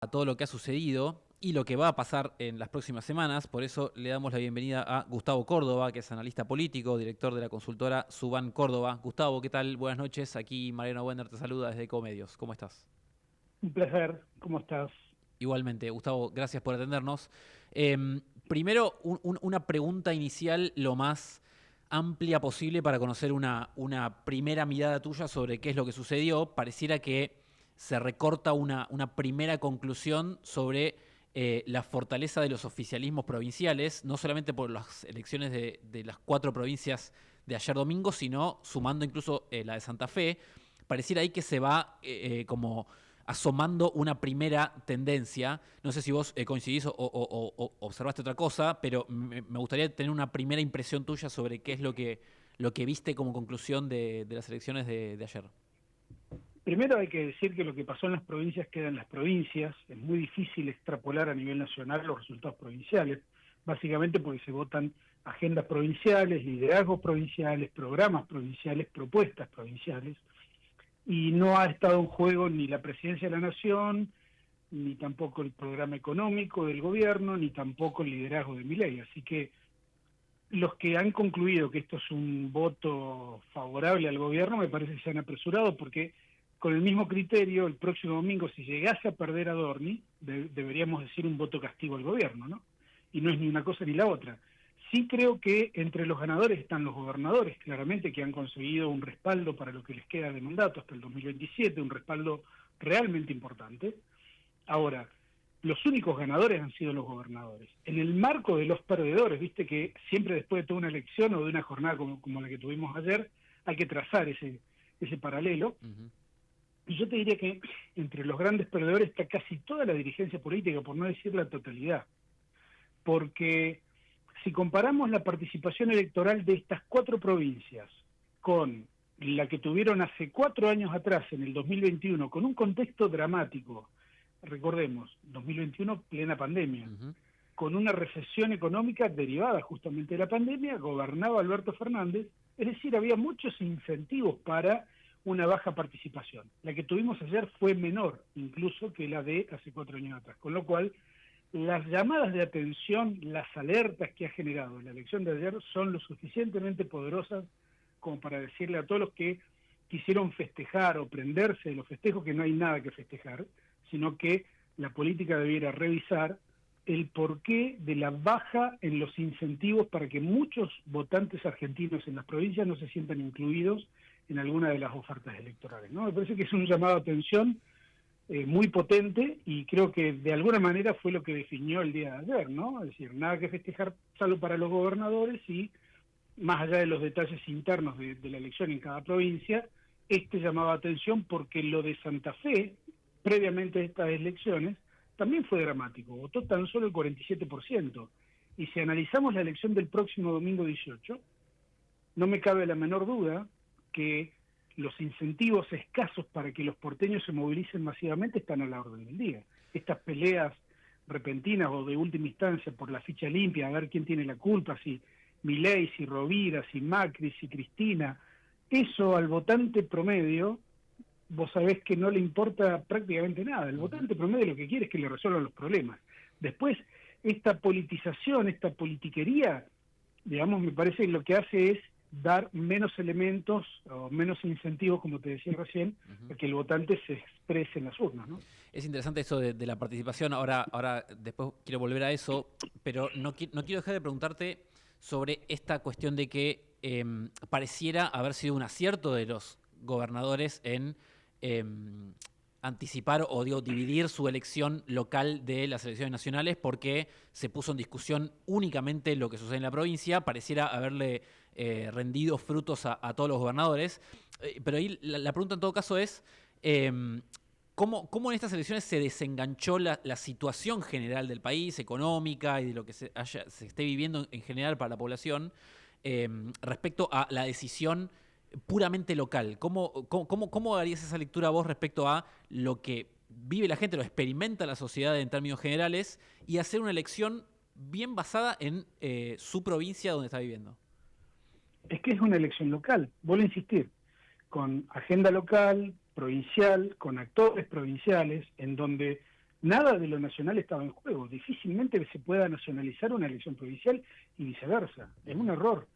todo lo que ha sucedido y lo que va a pasar en las próximas semanas. Por eso le damos la bienvenida a Gustavo Córdoba, que es analista político, director de la consultora Suban Córdoba. Gustavo, ¿qué tal? Buenas noches. Aquí Mariano Wender te saluda desde Ecomedios. ¿Cómo estás? Un placer, ¿cómo estás? Igualmente, Gustavo, gracias por atendernos. Primero, una pregunta inicial lo más amplia posible para conocer una primera mirada tuya sobre qué es lo que sucedió. Pareciera que se recorta una primera conclusión sobre la fortaleza de los oficialismos provinciales, no solamente por las elecciones de las 4 provincias de ayer domingo, sino sumando incluso la de Santa Fe. Pareciera ahí que se va como asomando una primera tendencia. No sé si vos coincidís o observaste otra cosa, pero me gustaría tener una primera impresión tuya sobre qué es lo que viste como conclusión de las elecciones de ayer. Primero hay que decir que lo que pasó en las provincias queda en las provincias. Es muy difícil extrapolar a nivel nacional los resultados provinciales, básicamente porque se votan agendas provinciales, liderazgos provinciales, programas provinciales, propuestas provinciales, y no ha estado en juego ni la presidencia de la nación, ni tampoco el programa económico del gobierno, ni tampoco el liderazgo de Milei. Así que los que han concluido que esto es un voto favorable al gobierno, me parece que se han apresurado porque con el mismo criterio, el próximo domingo, si llegase a perder a Dorni, deberíamos decir un voto castigo al gobierno, ¿no? Y no es ni una cosa ni la otra. Sí creo que entre los ganadores están los gobernadores, claramente, que han conseguido un respaldo para lo que les queda de mandato hasta el 2027, un respaldo realmente importante. Ahora, los únicos ganadores han sido los gobernadores. En el marco de los perdedores, viste que siempre después de toda una elección o de una jornada como la que tuvimos ayer, hay que trazar ese paralelo. Uh-huh. Y yo te diría que entre los grandes perdedores está casi toda la dirigencia política, por no decir la totalidad. Porque si comparamos la participación electoral de estas 4 provincias con la que tuvieron hace 4 años atrás, en el 2021, con un contexto dramático, recordemos, 2021 plena pandemia, Uh-huh. con una recesión económica derivada justamente de la pandemia, gobernaba Alberto Fernández, es decir, había muchos incentivos para una baja participación. La que tuvimos ayer fue menor incluso que la de hace 4 años atrás, con lo cual las llamadas de atención, las alertas que ha generado la elección de ayer son lo suficientemente poderosas como para decirle a todos los que quisieron festejar o prenderse de los festejos que no hay nada que festejar, sino que la política debiera revisar el porqué de la baja en los incentivos para que muchos votantes argentinos en las provincias no se sientan incluidos en alguna de las ofertas electorales, ¿no? Me parece que es un llamado a atención muy potente y creo que de alguna manera fue lo que definió el día de ayer, ¿no? Es decir, nada que festejar salvo para los gobernadores y más allá de los detalles internos de la elección en cada provincia, este llamaba atención porque lo de Santa Fe, previamente a estas elecciones, también fue dramático, votó tan solo el 47%. Y si analizamos la elección del próximo domingo 18, no me cabe la menor duda que los incentivos escasos para que los porteños se movilicen masivamente están a la orden del día. Estas peleas repentinas o de última instancia por la ficha limpia, a ver quién tiene la culpa, si Milei, si Rovira, si Macri, si Cristina, eso al votante promedio, vos sabés que no le importa prácticamente nada. El Uh-huh. votante promedio lo que quiere es que le resuelvan los problemas. Después, esta politización, esta politiquería, digamos, me parece que lo que hace es dar menos elementos o menos incentivos, como te decía recién, Uh-huh. para que el votante se exprese en las urnas, ¿no? Es interesante eso de la participación. Ahora, después quiero volver a eso, pero no quiero dejar de preguntarte sobre esta cuestión de que pareciera haber sido un acierto de los gobernadores en eh, anticipar o digo, dividir su elección local de las elecciones nacionales porque se puso en discusión únicamente lo que sucede en la provincia, pareciera haberle rendido frutos a todos los gobernadores. Pero ahí la pregunta en todo caso es, ¿cómo en estas elecciones se desenganchó la situación general del país, económica y de lo que se esté viviendo en general para la población respecto a la decisión puramente local? ¿Cómo harías esa lectura vos respecto a lo que vive la gente, lo experimenta la sociedad en términos generales y hacer una elección bien basada en su provincia donde está viviendo? Es que es una elección local, vuelvo a insistir, con agenda local, provincial, con actores provinciales, en donde nada de lo nacional estaba en juego. Difícilmente se pueda nacionalizar una elección provincial y viceversa. Es un error,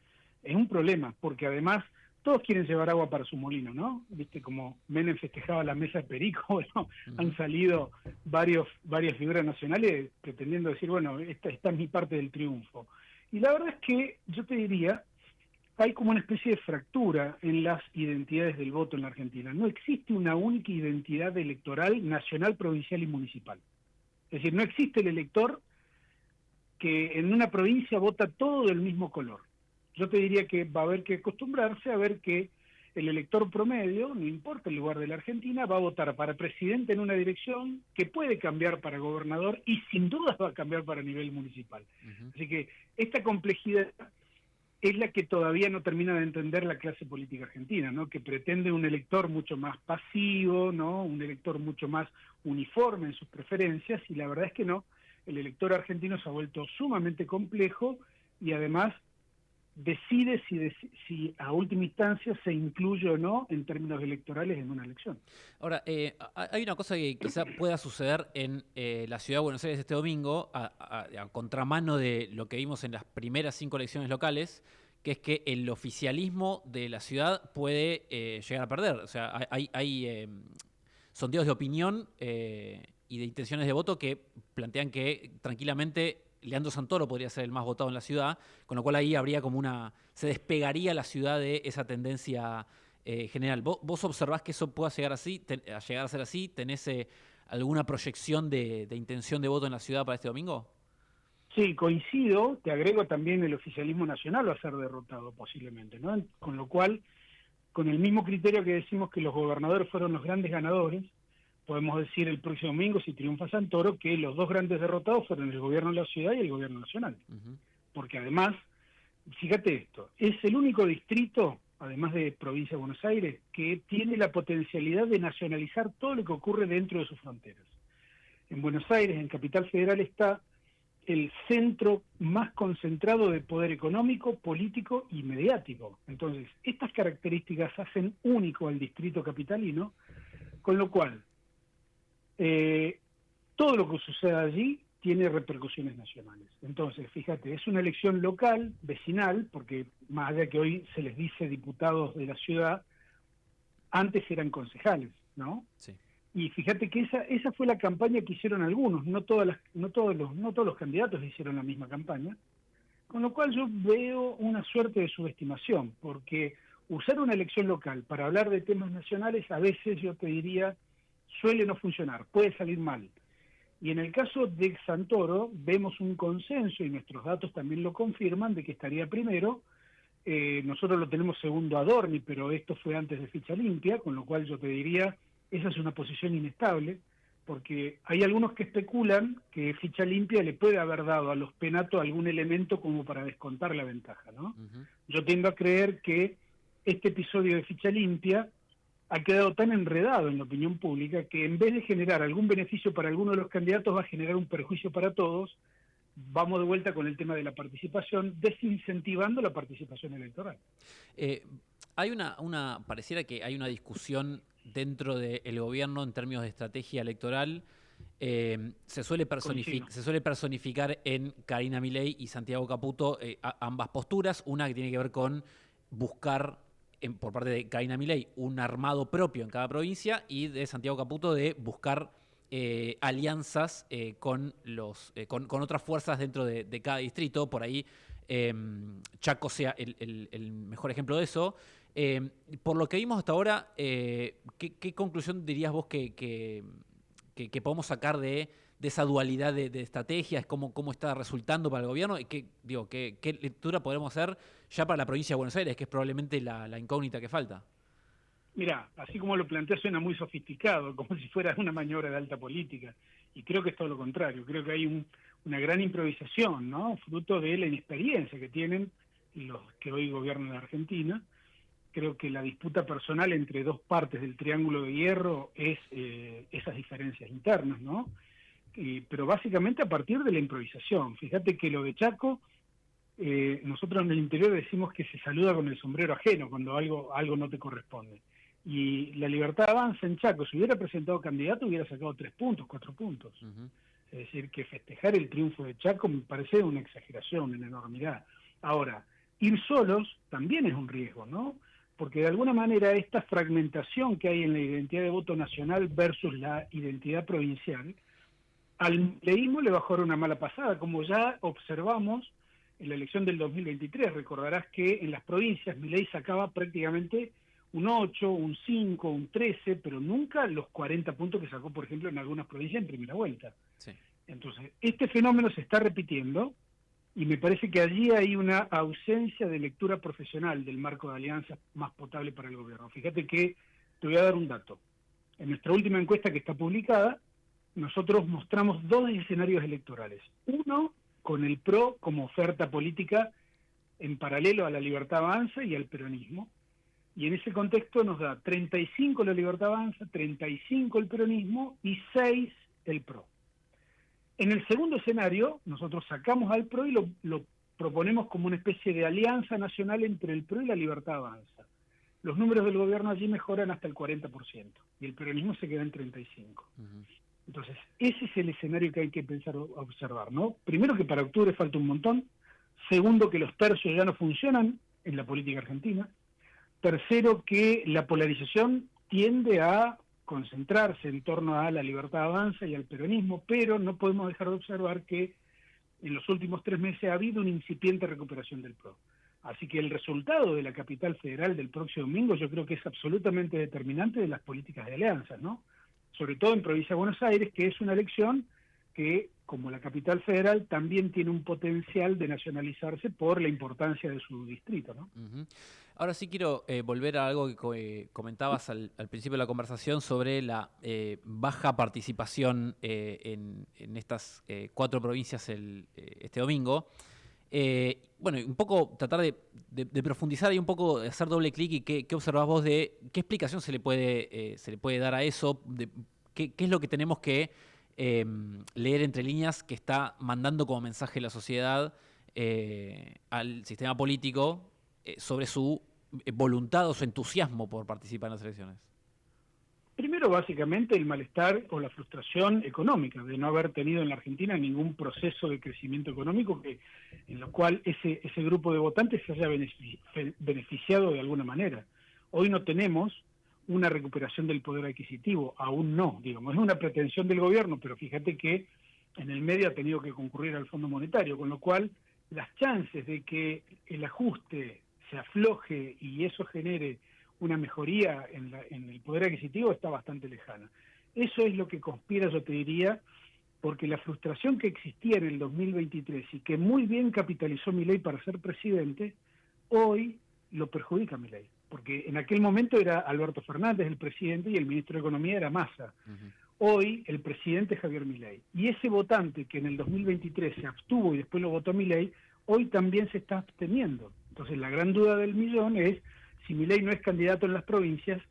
es un problema, porque además todos quieren llevar agua para su molino, ¿no? Viste, como Menem festejaba la mesa de Perico, bueno, han salido varias figuras nacionales pretendiendo decir, bueno, esta es mi parte del triunfo. Y la verdad es que yo te diría, hay como una especie de fractura en las identidades del voto en la Argentina. No existe una única identidad electoral nacional, provincial y municipal. Es decir, no existe el elector que en una provincia vota todo del mismo color. Yo te diría que va a haber que acostumbrarse a ver que el elector promedio, no importa el lugar de la Argentina, va a votar para presidente en una dirección que puede cambiar para gobernador y sin duda va a cambiar para nivel municipal. Así que esta complejidad es la que todavía no termina de entender la clase política argentina, ¿no? Que pretende un elector mucho más pasivo, ¿no? Un elector mucho más uniforme en sus preferencias, y la verdad es que no. El elector argentino se ha vuelto sumamente complejo y además decide si a última instancia se incluye o no en términos electorales en una elección. Ahora, hay una cosa que quizá pueda suceder en la ciudad de Buenos Aires este domingo, a contramano de lo que vimos en las primeras 5 elecciones locales, que es que el oficialismo de la ciudad puede llegar a perder. O sea, hay sondeos de opinión y de intenciones de voto que plantean que tranquilamente Leandro Santoro podría ser el más votado en la ciudad, con lo cual ahí habría como se despegaría la ciudad de esa tendencia general. ¿Vos observás que eso pueda llegar a llegar a ser así? ¿Tenés alguna proyección de intención de voto en la ciudad para este domingo? Sí, coincido, te agrego también el oficialismo nacional va a ser derrotado posiblemente, ¿no? Con lo cual, con el mismo criterio que decimos que los gobernadores fueron los grandes ganadores, podemos decir el próximo domingo, si triunfa Santoro, que los dos grandes derrotados fueron el gobierno de la ciudad y el gobierno nacional. Porque además, fíjate esto, es el único distrito, además de provincia de Buenos Aires, que tiene la potencialidad de nacionalizar todo lo que ocurre dentro de sus fronteras. En Buenos Aires, en Capital Federal, está el centro más concentrado de poder económico, político y mediático. Entonces, estas características hacen único al distrito capitalino, con lo cual todo lo que suceda allí tiene repercusiones nacionales. Entonces, fíjate, es una elección local, vecinal, porque más allá que hoy se les dice diputados de la ciudad, antes eran concejales, ¿no? Sí. Y fíjate que esa fue la campaña que hicieron algunos, no todos los candidatos hicieron la misma campaña, con lo cual yo veo una suerte de subestimación, porque usar una elección local para hablar de temas nacionales a veces, yo te diría, suele no funcionar, puede salir mal. Y en el caso de Santoro vemos un consenso, y nuestros datos también lo confirman, de que estaría primero. Nosotros lo tenemos segundo a Dorni, pero esto fue antes de ficha limpia, con lo cual yo te diría, esa es una posición inestable, porque hay algunos que especulan que ficha limpia le puede haber dado a los penatos algún elemento como para descontar la ventaja, ¿no? Yo tiendo a creer que este episodio de ficha limpia ha quedado tan enredado en la opinión pública que en vez de generar algún beneficio para alguno de los candidatos va a generar un perjuicio para todos. Vamos de vuelta con el tema de la participación, desincentivando la participación electoral. Pareciera que hay una discusión dentro del gobierno en términos de estrategia electoral. Se suele personificar en Karina Milei y Santiago Caputo ambas posturas, una que tiene que ver con buscar por parte de Karina Milei un armado propio en cada provincia, y de Santiago Caputo de buscar alianzas con otras fuerzas dentro de cada distrito. Por ahí Chaco sea el mejor ejemplo de eso. Por lo que vimos hasta ahora, ¿qué conclusión dirías vos que podemos sacar de esa dualidad de estrategias? ¿Cómo está resultando para el gobierno? ¿Y qué lectura podemos hacer ya para la provincia de Buenos Aires, que es probablemente la incógnita que falta? Mira, así como lo planteé, suena muy sofisticado, como si fuera una maniobra de alta política, y creo que es todo lo contrario. Creo que hay una gran improvisación, ¿no? Fruto de la inexperiencia que tienen los que hoy gobiernan la Argentina. Creo que la disputa personal entre dos partes del triángulo de hierro es esas diferencias internas, ¿no? Pero básicamente a partir de la improvisación. Fíjate que lo de Chaco, nosotros en el interior decimos que se saluda con el sombrero ajeno cuando algo no te corresponde. Y la Libertad Avanza en Chaco, si hubiera presentado candidato, hubiera sacado 3 puntos, 4 puntos. Es decir, que festejar el triunfo de Chaco me parece una exageración, una enormidad. Ahora, ir solos también es un riesgo, ¿no? Porque de alguna manera esta fragmentación que hay en la identidad de voto nacional versus la identidad provincial, al leísmo le va a jugar una mala pasada, como ya observamos en la elección del 2023. Recordarás que en las provincias Milei sacaba prácticamente un 8, un 5, un 13, pero nunca los 40 puntos que sacó, por ejemplo, en algunas provincias en primera vuelta. Sí. Entonces, este fenómeno se está repitiendo y me parece que allí hay una ausencia de lectura profesional del marco de alianzas más potable para el gobierno. Fíjate que te voy a dar un dato. En nuestra última encuesta que está publicada, nosotros mostramos 2 escenarios electorales. Uno, con el PRO como oferta política en paralelo a la Libertad Avanza y al peronismo. Y en ese contexto nos da 35 la Libertad Avanza, 35 el peronismo y 6 el PRO. En el segundo escenario, nosotros sacamos al PRO y lo proponemos como una especie de alianza nacional entre el PRO y la Libertad Avanza. Los números del gobierno allí mejoran hasta el 40% y el peronismo se queda en 35%. Entonces, ese es el escenario que hay que pensar observar, ¿no? Primero, que para octubre falta un montón. Segundo, que los tercios ya no funcionan en la política argentina. Tercero, que la polarización tiende a concentrarse en torno a la Libertad Avanza y al peronismo, pero no podemos dejar de observar que en los últimos 3 meses ha habido una incipiente recuperación del PRO. Así que el resultado de la capital federal del próximo domingo yo creo que es absolutamente determinante de las políticas de alianzas, ¿no? Sobre todo en Provincia de Buenos Aires, que es una elección que, como la capital federal, también tiene un potencial de nacionalizarse por la importancia de su distrito, ¿no? Ahora sí quiero volver a algo que comentabas al principio de la conversación sobre la baja participación en estas 4 provincias este domingo. Bueno, un poco tratar de profundizar y un poco hacer doble clic y qué observás vos de qué explicación se le puede dar a eso, de qué es lo que tenemos que leer entre líneas que está mandando como mensaje la sociedad al sistema político sobre su voluntad o su entusiasmo por participar en las elecciones. Primero, básicamente, el malestar o la frustración económica de no haber tenido en la Argentina ningún proceso de crecimiento económico en lo cual ese grupo de votantes se haya beneficiado de alguna manera. Hoy no tenemos una recuperación del poder adquisitivo, aún no, digamos, es una pretensión del gobierno, pero fíjate que en el medio ha tenido que concurrir al Fondo Monetario, con lo cual las chances de que el ajuste se afloje y eso genere una mejoría en el poder adquisitivo está bastante lejana. Eso es lo que conspira, yo te diría, porque la frustración que existía en el 2023 y que muy bien capitalizó Milei para ser presidente, hoy lo perjudica a Milei, porque en aquel momento era Alberto Fernández el presidente y el ministro de Economía era Massa. Hoy el presidente es Javier Milei. Y ese votante que en el 2023 se abstuvo y después lo votó Milei, hoy también se está absteniendo. Entonces la gran duda del millón es si Milei no es candidato en las provincias,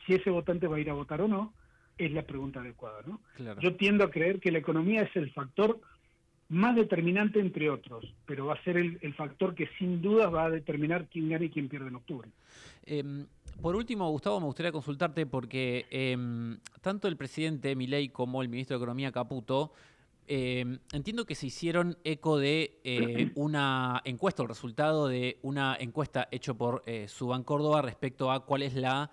si ese votante va a ir a votar o no, es la pregunta adecuada, ¿no? Claro. Yo tiendo a creer que la economía es el factor más determinante entre otros, pero va a ser el factor que sin duda va a determinar quién gana y quién pierde en octubre. Por último, Gustavo, me gustaría consultarte porque tanto el presidente Milei como el ministro de Economía Caputo entiendo que se hicieron eco de una encuesta, el resultado de una encuesta hecha por Suban Córdoba respecto a cuál es la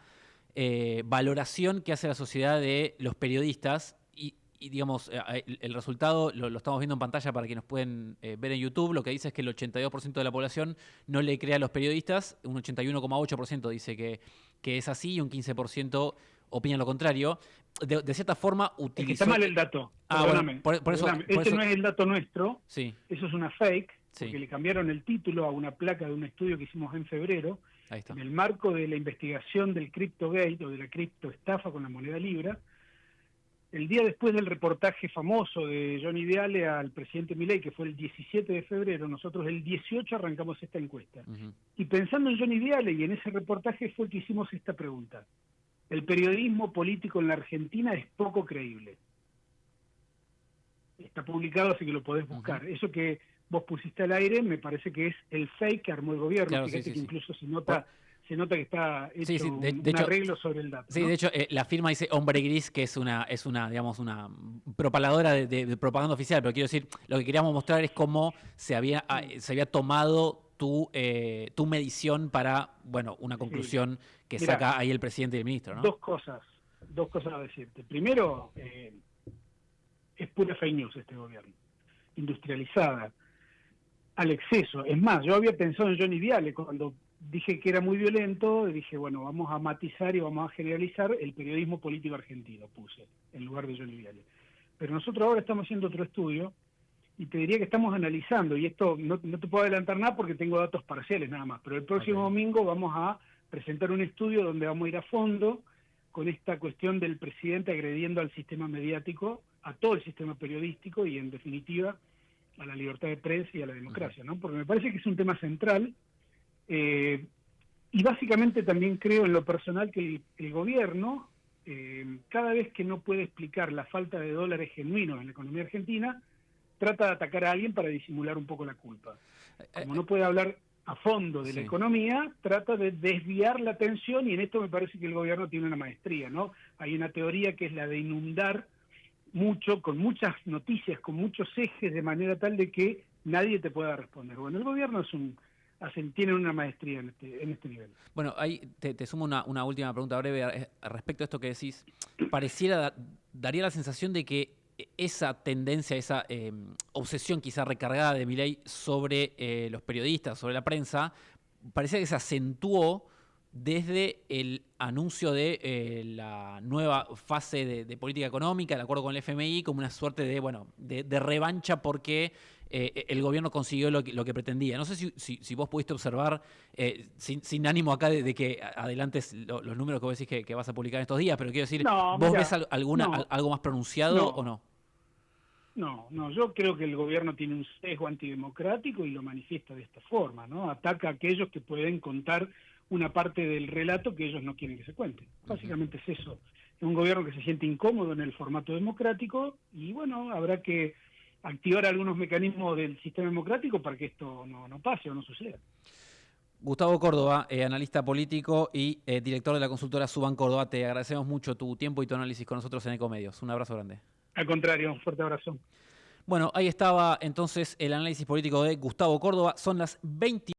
valoración que hace la sociedad de los periodistas y digamos, el resultado lo estamos viendo en pantalla para quienes pueden ver en YouTube. Lo que dice es que el 82% de la población no le cree a los periodistas, un 81,8% dice que es así y un 15% opina lo contrario. De cierta forma utilizó... Es que está mal el dato, perdóname. Bueno, por eso, ese no es el dato nuestro, sí, eso es una fake, sí, porque le cambiaron el título a una placa de un estudio que hicimos en febrero, ahí está. en el marco de la investigación del CryptoGate o de la criptoestafa con la moneda Libra. El día después del reportaje famoso de Johnny Viale al presidente Milei, que fue el 17 de febrero, nosotros el 18 arrancamos esta encuesta. Y pensando en Johnny Viale y en ese reportaje fue que hicimos esta pregunta. El periodismo político en la Argentina es poco creíble. Está publicado, así que lo podés buscar. Eso que vos pusiste al aire me parece que es el fake que armó el gobierno. Claro, Fíjate sí, que sí. incluso se nota se nota que está hecho Sí, de un hecho, arreglo sobre el dato, sí, ¿no? de hecho, la firma dice Hombre Gris, que digamos, una propaladora de propaganda oficial, pero quiero decir, lo que queríamos mostrar es cómo se había tomado tu medición para, bueno, una Sí. conclusión que Mira, saca ahí el presidente y el ministro, ¿no? dos cosas a decirte. Primero, es pura fake news este gobierno, industrializada, al exceso. Es más, yo había pensado en Johnny Viale cuando dije que era muy violento, dije, bueno, vamos a matizar y vamos a generalizar el periodismo político argentino, puse, en lugar de Johnny Viale. Pero nosotros ahora estamos haciendo otro estudio y te diría que estamos analizando, y esto no te puedo adelantar nada porque tengo datos parciales nada más, pero el próximo Ok. domingo vamos a presentar un estudio donde vamos a ir a fondo con esta cuestión del presidente agrediendo al sistema mediático, a todo el sistema periodístico y en definitiva a la libertad de prensa y a la democracia, ¿no? Porque me parece que es un tema central y básicamente también creo en lo personal que el gobierno, cada vez que no puede explicar la falta de dólares genuinos en la economía argentina, trata de atacar a alguien para disimular un poco la culpa. Como no puede hablar a fondo de la Sí. economía, trata de desviar la atención y en esto me parece que el gobierno tiene una maestría, ¿no? Hay una teoría que es la de inundar mucho, con muchas noticias, con muchos ejes, de manera tal de que nadie te pueda responder. Bueno, el gobierno tiene una maestría en este nivel. Bueno, ahí te sumo una última pregunta breve respecto a esto que decís. Daría la sensación de que esa tendencia, esa obsesión quizá recargada de Milei sobre los periodistas, sobre la prensa, parecía que se acentuó desde el anuncio de la nueva fase de política económica, el acuerdo con el FMI, como una suerte de revancha porque el gobierno consiguió lo que pretendía. No sé si vos pudiste observar, sin ánimo acá de que adelantes los números que vos decís que vas a publicar en estos días, pero quiero decir, No, ¿vos ves mira, no, algo más pronunciado o no, no? no, yo creo que el gobierno tiene un sesgo antidemocrático y lo manifiesta de esta forma, ¿no? Ataca a aquellos que pueden contar una parte del relato que ellos no quieren que se cuente. Básicamente es eso. Es un gobierno que se siente incómodo en el formato democrático y bueno, habrá que activar algunos mecanismos del sistema democrático para que esto no pase o no suceda. Gustavo Córdoba, analista político y director de la consultora Suban Córdoba, te agradecemos mucho tu tiempo y tu análisis con nosotros en Ecomedios. Un abrazo grande. Al contrario, un fuerte abrazo. Bueno, ahí estaba entonces el análisis político de Gustavo Córdoba. Son las 20.